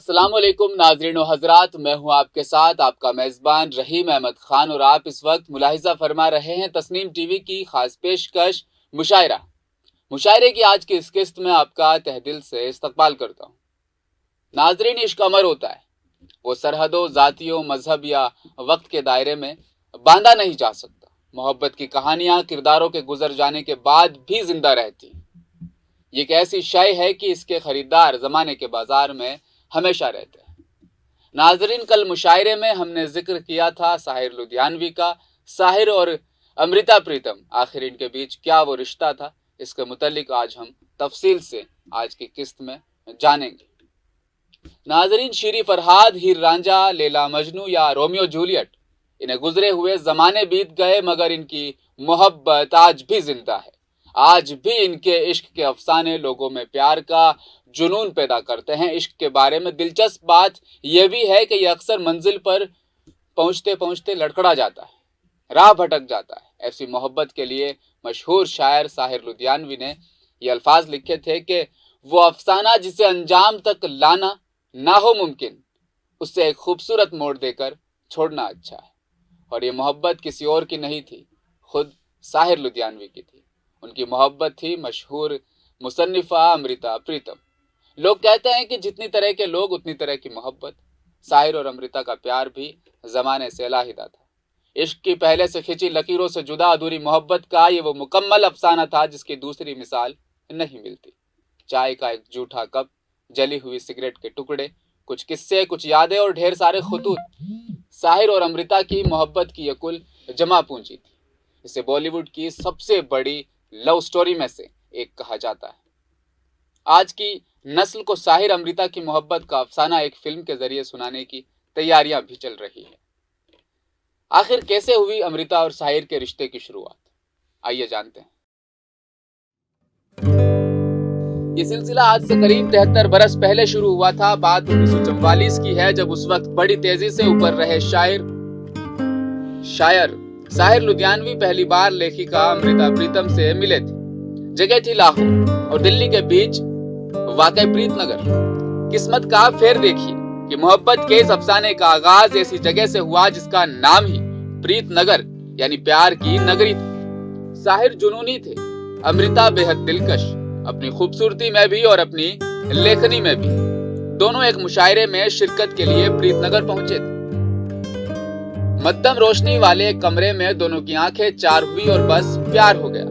अस्सलामुअलैकुम नाज़रीन व हज़रात, मैं हूं आपके साथ आपका मेज़बान रहीम अहमद खान और आप इस वक्त मुलाहिज़ा फरमा रहे हैं तस्नीम टीवी की खास पेशकश मुशायरा। मुशायरे की आज की इस किस्त में आपका तहे दिल से इस्तकबाल करता हूं। नाज़रीन, इश्क अमर होता है, वो सरहदों, जातियों, मजहब या वक्त के दायरे में बांधा नहीं जा सकता। मोहब्बत की कहानियां किरदारों के गुजर जाने के बाद भी जिंदा रहती हैं। ये एक ऐसी शय है कि इसके खरीदार जमाने के बाजार में हमेशा रहते हैं। नाजरीन, कल मुशायरे में हमने जिक्र किया था साहिर लुधियानवी का। साहिर और अमृता प्रीतम, आखिर इनके बीच क्या वो रिश्ता था, इसके मुतालिक आज हम तफसील से आज की किस्त में जानेंगे। नाजरीन, शीरी फरहाद, हीर रांझा, लैला मजनू या रोमियो जूलियट, इन्हें गुजरे हुए जमाने बीत गए मगर इनकी मोहब्बत आज भी जिंदा है। आज भी इनके इश्क के अफसाने लोगों में प्यार का जुनून पैदा करते हैं। इश्क के बारे में दिलचस्प बात यह भी है कि यह अक्सर मंजिल पर पहुंचते पहुंचते लड़खड़ा जाता है, राह भटक जाता है। ऐसी मोहब्बत के लिए मशहूर शायर साहिर लुधियानवी ने ये अल्फाज लिखे थे कि वो अफसाना जिसे अंजाम तक लाना ना हो मुमकिन, उससे एक खूबसूरत मोड़ देकर छोड़ना अच्छा है। और ये मोहब्बत किसी और की नहीं थी, खुद साहिर लुधियानवी की थी। उनकी मोहब्बत थी मशहूर मुसन्निफा अमृता प्रीतम। लोग कहते हैं कि जितनी तरह के लोग उतनी तरह की मोहब्बत। साहिर और अमृता का प्यार भी जमाने से लाहिदा था। इश्क की पहले से खिंची लकीरों से जुदा अधूरी मोहब्बत का ये वो मुकम्मल अफसाना था जिसकी दूसरी मिसाल नहीं मिलती। चाय का एक जूठा कप, जली हुई सिगरेट के टुकड़े, कुछ किस्से, कुछ यादें और ढेर सारे खुतूत, साहिर और अमृता की मोहब्बत की यह कुल जमा पूंजी थी। इसे बॉलीवुड की सबसे बड़ी लव स्टोरी में से एक कहा जाता है। आज की नस्ल को साहिर अमृता की मोहब्बत का अफसाना एक फिल्म के जरिए सुनाने की तैयारियां भी चल रही है। आखिर कैसे हुई अमृता और साहिर के रिश्ते की शुरुआत, आइए जानते हैं। ये सिलसिला आज से करीब 73 बरस पहले शुरू हुआ था। बात 1944 की है, जब उस वक्त बड़ी तेजी से ऊपर रहे शायर साहिर लुधियानवी पहली बार लेखिका अमृता प्रीतम से मिले थे। जगह थी लाहौर और दिल्ली के बीच वाक़ई प्रीतनगर। किस्मत का फेर देखिए कि मोहब्बत के इस अफसाने का आगाज ऐसी जगह से हुआ जिसका नाम ही प्रीतनगर यानी प्यार की नगरी थी। साहिर जुनूनी थे, अमृता बेहद दिलकश, अपनी खूबसूरती में भी और अपनी लेखनी में भी। दोनों एक मुशायरे में शिरकत के लिए प्रीतनगर पहुंचे थे। मध्यम रोशनी वाले एक कमरे में दोनों की आंखें चार हुई और बस प्यार हो गया।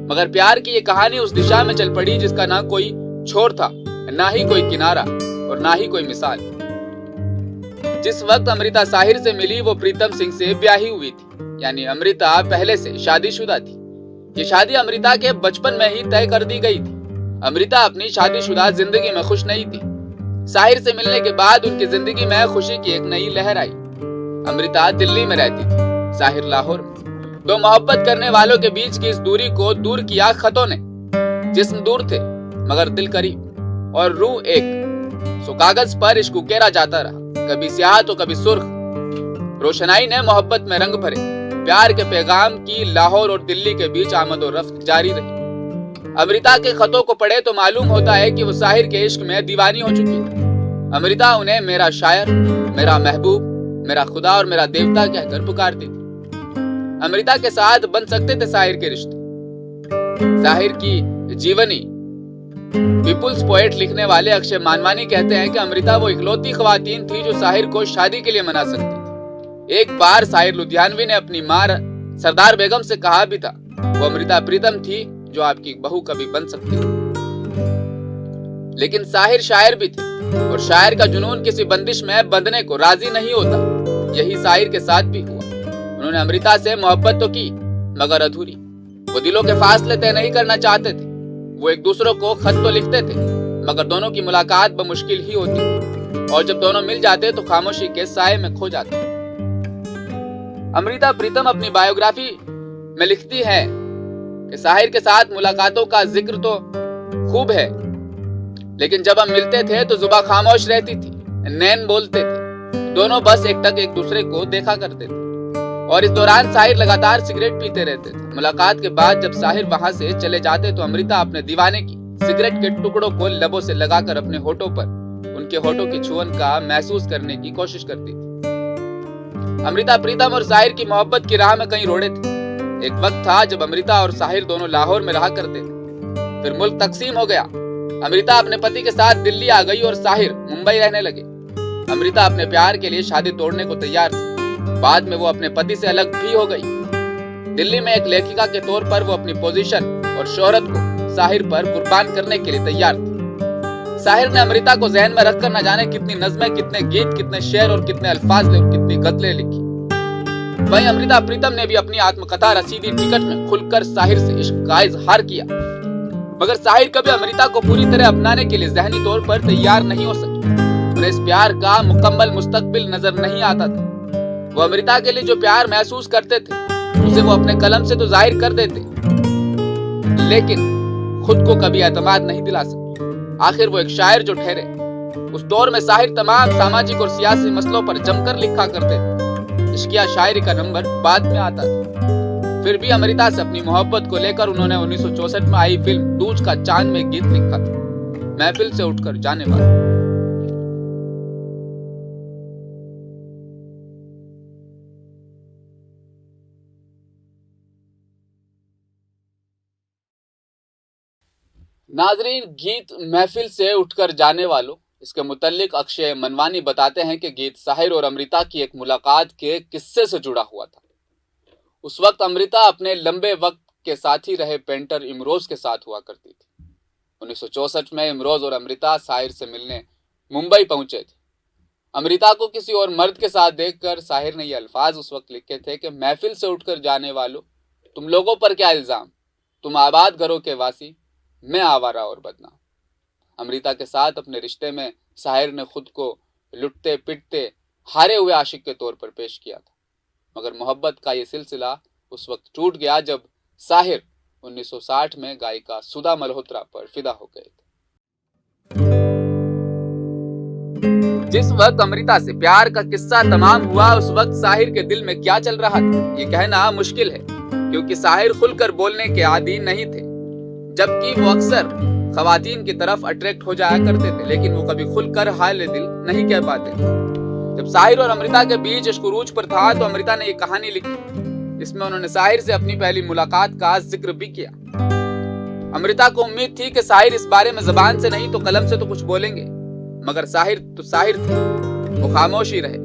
मगर प्यार की ये कहानी उस दिशा में चल पड़ी जिसका ना कोई छोर था, ना ही कोई किनारा और ना ही कोई मिसाल। जिस वक्त अमृता साहिर से मिली वो प्रीतम सिंह से ब्याही हुई थी, यानी अमृता पहले से शादीशुदा थी। ये शादी अमृता के बचपन में ही तय कर दी गई थी। अमृता अपनी शादीशुदा जिंदगी में खुश नहीं थी। साहिर से मिलने के बाद उनकी जिंदगी में खुशी की एक नई लहर आई। अमृता दिल्ली में रहती थी, साहिर लाहौर में। दो मोहब्बत करने वालों के बीच की इस दूरी को दूर किया खतों ने। जिस्म दूर थे मगर दिल करीब और रूह एक। सो कागज पर इश्क उकेरा जाता रहा, कभी स्याह तो कभी सुर्ख। रोशनाई ने मोहब्बत में रंग भरे। प्यार के पैगाम की लाहौर और दिल्ली के बीच आमद और रफ्त जारी रही। अमृता के खतों को पढ़े तो मालूम होता है कि वो साहिर के इश्क में दीवानी हो चुकी है। अमृता उन्हें मेरा शायर, मेरा महबूब, मेरा खुदा और मेरा देवता कहकर पुकारती थी। अमृता के साथ बन सकते थे साहिर के रिश्ते। साहिर की जीवनी पीपुल्स पोएट लिखने वाले अक्षय मानवानी कहते हैं कि अमृता वो इकलौती ख्वातीन थी जो साहिर को शादी के लिए मना सकती थी। एक बार साहिर लुधियानवी ने अपनी मां सरदार बेगम से कहा भी था, वो अमृता प्रीतम थी जो आपकी बहू कभी बन सकती थी। लेकिन साहिर शायर भी थे और शायर का जुनून किसी बंदिश में बंधने को राजी नहीं होता। यही साहिर के साथ भी हुआ। उन्होंने अमृता से मोहब्बत तो की मगर अधूरी। वो दिलों के फासले तय नहीं करना चाहते थे। वो एक दूसरे को खत तो लिखते थे मगर दोनों की मुलाकात बमुश्किल ही होती थी और जब दोनों मिल जाते तो खामोशी के साए में खो जाते। अमृता प्रीतम अपनी बायोग्राफी में लिखती है कि साहिर के साथ मुलाकातों का जिक्र तो खूब है, लेकिन जब हम मिलते थे तो जुबान खामोश रहती थी, नैन बोलते थे। दोनों बस एकटक एक दूसरे को देखा करते थे और इस दौरान साहिर लगातार सिगरेट पीते रहते थे। मुलाकात के बाद जब साहिर वहां से चले जाते तो अमृता अपने दीवाने की सिगरेट के टुकड़ों को लबों से लगाकर अपने होठों पर उनके होठों की छुअन का महसूस करने की कोशिश करती थी। अमृता प्रीतम और साहिर की मोहब्बत की राह में कहीं रोड़े थे। एक वक्त था जब अमृता और साहिर दोनों लाहौर में रहा करते थे। फिर मुल्क तकसीम हो गया। अमृता अपने पति के साथ दिल्ली आ गई और साहिर मुंबई रहने लगे। अमृता अपने प्यार के लिए शादी तोड़ने को तैयार थी। बाद में वो अपने पति से अलग भी हो गई। दिल्ली में एक लेखिका के तौर पर वो अपनी पोजीशन और शोहरत को साहिर पर कुर्बान करने के लिए तैयार थी। साहिर ने अमृता को जहन में रखकर न जाने कितनी नज़में, कितने गीत, कितने शेर और कितने अल्फाज और कितनी गजलें लिखी। वहीं अमृता प्रीतम ने भी अपनी आत्मकथा रसीदी टिकट में खुलकर साहिर से इश्क का इजहार किया। मगर साहिर कभी अमृता को पूरी तरह अपनाने के लिए ज़हनी तौर पर तैयार नहीं हो सके। उन्हें इस प्यार का मुकम्मल मुस्तकबिल नजर नहीं आता था। वो अमृता के लिए जो प्यार महसूस करते थे उसे वो अपने कलम से तो जाहिर कर देते, लेकिन खुद को कभी एतमाद नहीं दिला सके। आखिर वो एक शायर जो ठहरे। उस दौर में साहिर तमाम सामाजिक और सियासी मसलों पर जमकर लिखा करते थे। इश्किया शायरी का नंबर बाद में आता था। फिर भी अमृता से अपनी मोहब्बत को लेकर उन्होंने 1964 में आई फिल्म दूज का चांद में गीत लिखा था, महफिल से उठकर जाने वाला। नाजरीन, गीत महफिल से उठकर जाने वालों, इसके मुतल्लिक अक्षय मनवानी बताते हैं कि गीत साहिर और अमृता की एक मुलाकात के किस्से से जुड़ा हुआ था। उस वक्त अमृता अपने लंबे वक्त के साथी रहे पेंटर इमरोज के साथ हुआ करती थी। 1964 में इमरोज और अमृता साहिर से मिलने मुंबई पहुंचे थे। अमृता को किसी और मर्द के साथ देखकर साहिर ने ये अल्फाज उस वक्त लिखे थे कि महफिल से उठकर जाने वालों, तुम लोगों पर क्या इल्जाम, तुम आबाद घरों के वासी, मैं आवारा और बदनाम। अमृता के साथ अपने रिश्ते में साहिर ने खुद को लुटते पिटते हारे हुए आशिक के तौर पर पेश किया था। मगर मोहब्बत का ये सिलसिला उस वक्त टूट गया जब साहिर 1960 में गायिका सुधा मल्होत्रा पर फिदा हो गए थे। जिस वक्त अमृता से प्यार का किस्सा तमाम हुआ, उस वक्त साहिर के दिल में क्या चल रहा था ये कहना मुश्किल है, क्योंकि साहिर खुलकर बोलने के आदी नहीं थे। जबकि वो अक्सर खवातीन की तरफ अट्रैक्ट हो जाया करते थे, लेकिन वो कभी खुलकर हाल दिल नहीं कह पाते थे। जब साहिर और अमृता के बीच इश्क उरूज पर था तो अमृता ने ये कहानी लिखी। इसमें उन्होंने साहिर से अपनी पहली मुलाकात का जिक्र भी किया। अमृता को उम्मीद थी कि साहिर इस बारे में जबान से नहीं तो कलम से तो कुछ बोलेंगे, मगर साहिर थे। वो खामोश ही रहे।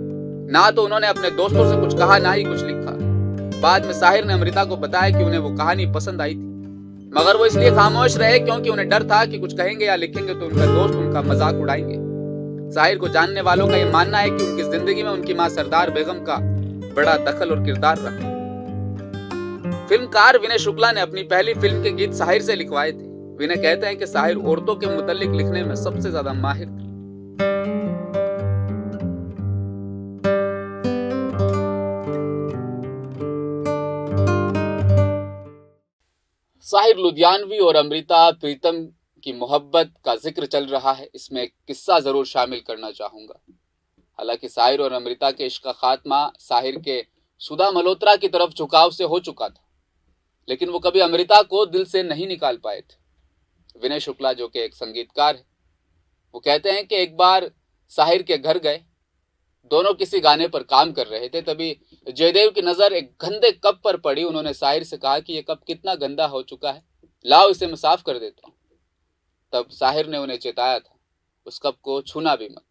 ना तो उन्होंने अपने दोस्तों से कुछ कहा, ना ही कुछ लिखा। बाद में साहिर ने अमृता को बताया कि उन्हें वो कहानी पसंद आई थी, मगर वो इसलिए खामोश रहे क्योंकि उन्हें डर था कि कुछ कहेंगे या लिखेंगे तो उनका दोस्त उनका मजाक उड़ाएंगे। साहिर को जानने वालों का ये मानना है कि उनकी जिंदगी में उनकी मां सरदार बेगम का बड़ा दखल और किरदार रहा। फिल्मकार विनय शुक्ला ने अपनी पहली फिल्म के गीत साहिर से लिखवाए थे। विनय कहते हैं कि साहिर औरतों के मुतल्लिक लिखने में सबसे ज्यादा माहिर था। साहिर लुधियानवी और अमृता प्रीतम की मोहब्बत का जिक्र चल रहा है, इसमें एक किस्सा जरूर शामिल करना चाहूंगा। हालांकि साहिर और अमृता के इश्क का खात्मा साहिर के सुधा मल्होत्रा की तरफ झुकाव से हो चुका था, लेकिन वो कभी अमृता को दिल से नहीं निकाल पाए थे। विनय शुक्ला, जो कि एक संगीतकार है, वो कहते हैं कि एक बार साहिर के घर गए, दोनों किसी गाने पर काम कर रहे थे। तभी जयदेव की नजर एक गंदे कप पर पड़ी। उन्होंने साहिर से कहा कि यह कप कितना गंदा हो चुका है, लाओ इसे मैं साफ कर देता हूं। तब साहिर ने उन्हें चेताया था, उस कप को छूना भी मत।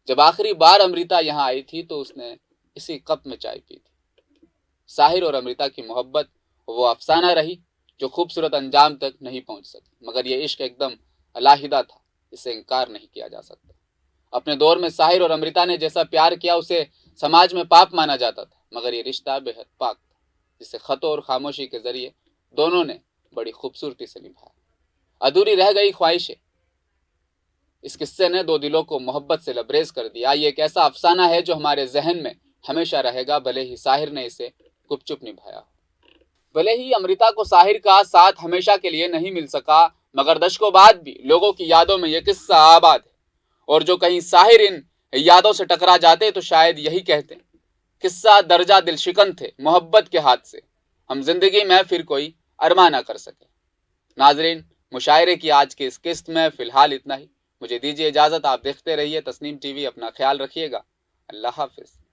जब आखिरी बार अमृता यहां आई थी तो उसने इसी कप में चाय पी थी। साहिर और अमृता की मोहब्बत वो अफसाना रही जो खूबसूरत अंजाम तक नहीं पहुंच सकी, मगर यह इश्क एकदम अलाहिदा था, इसे इनकार नहीं किया जा सकता। अपने दौर में साहिर और अमृता ने जैसा प्यार किया उसे समाज में पाप माना जाता था, मगर ये रिश्ता बेहद पाक था, जिसे खतों और खामोशी के जरिए दोनों ने बड़ी खूबसूरती से निभाया। अधूरी रह गई ख्वाहिशें, इस किस्से ने दो दिलों को मोहब्बत से लबरेज कर दिया। ये एक ऐसा अफसाना है जो हमारे जहन में हमेशा रहेगा, भले ही साहिर ने इसे गुपचुप निभाया। भले ही अमृता को साहिर का साथ हमेशा के लिए नहीं मिल सका, मगर दशकों बाद भी लोगों की यादों में यह किस्सा आबाद है। और जो कहीं साहिर इन यादों से टकरा जाते तो शायद यही कहते, किस्सा दर्जा दिल शिकन थे, मोहब्बत के हाथ से हम जिंदगी में फिर कोई अरमा ना कर सके। नाजरीन, मुशायरे की आज की इस किस्त में फिलहाल इतना ही। मुझे दीजिए इजाज़त, आप देखते रहिए तस्नीम टीवी, अपना ख्याल रखिएगा। अल्लाह हाफिज़।